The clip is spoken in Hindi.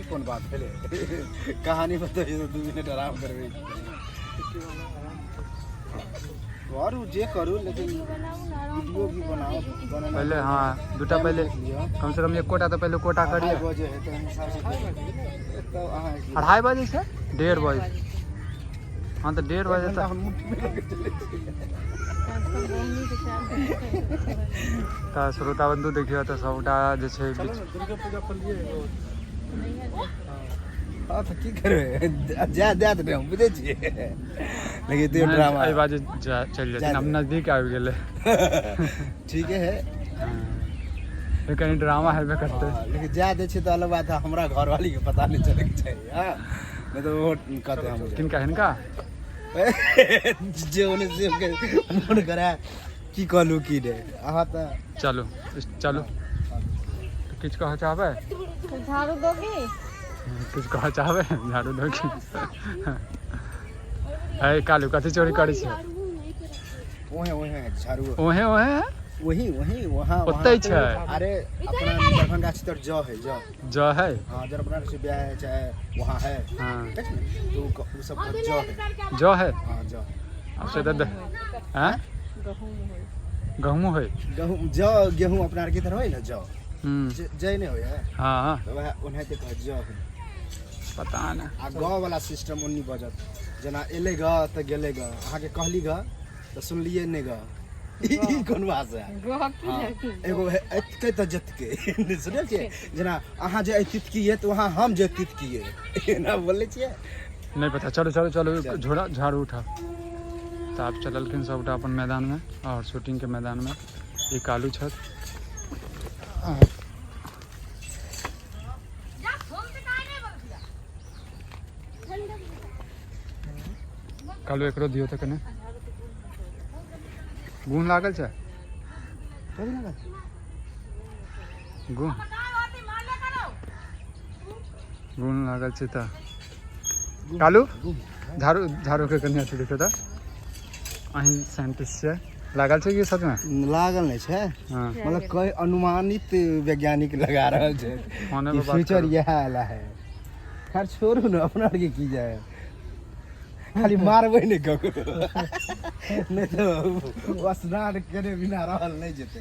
कौन बात पहले कहानी बताइए तो 2 मिनट आराम करबे और जे करू लेकिन वीडियो भी बनाओ पहले हाँ दूटा पहले कम से कम 1 कोटा तो पहले कोटा करिए। 2:30 बजे है तो हिसाब से तो अहाँ 2:30 बजे से 1:30 बजे हाँ तो 1:30 बजे तक तो श्रोता बंधु देखिए तो सबटा जे छै बीच दुर्गा पूजा पर लिए हाँ तो की करबे जा देत रहे हम बुझे छिए लेकिन तो ड्रामा एहि बाजे चल जेतै हम नजदीक आबि गेलै ठीक है ये कहीं ड्रामा हेबे करते लेकिन जा दे छै तो अलग बात है हमरा घर वाली के पता नहीं चले के चाहिए हां नहीं तो वो कहते हम किनका हिनका जे ओने से के मन करे की कहलू की रे अहाँ त चलो चलो किछ कह चाहबे झाड़ू दोगे किछ कह चाहबे झाड़ू दोगी है कालू कथी चोरी करै छी ओहे झाड़ू ओहे वही वहाँ ओतै छै अरे अपना दरभंगा क्षेत्र जो है जो है हाँ जब अपना से ब्याह है चाहे वहाँ है हाँ देख ना तो वो सब जो है हाँ जो अब से तो हैं गहूँ है गेहूँ अपना की तरह है ना जो जय नहीं होय हाँ तो वह उन्हें ते कह जो पता ना आ गाँव वाला सिस्टम उन्नी बजत जना एले ग तो गेले ग अहाँ के कहली ग तो सुनलिए नहीं ग ई कोन बात है एगो एतके त जतके सुनल छियै जना अहाँ जे तितकी है तो वहाँ हम जे तितकी है ना बोले छियै नहीं पता चलो चलो चलो झोड़ा झाड़ू उठा तो आप चललखिन सबटा अपन मैदान में और शूटिंग के मैदान में ये कालू छत कालू एकरो दियो तो कने गुण लागल छै गुण लागल छै त कालू झाड़ू के कन्या छै देखो त अहीं साइंटिस्ट छै लागल छै कि सच में लागल नहीं छै हां मतलब कोई अनुमानित वैज्ञानिक लगा रहल छै होने कि में बात फ्यूचर यह वाला है खैर छोड़ू ना अपना के की जाए खाली मारबे नहीं ककरो नहीं तो स्नान करे बिना रहल नहीं जेते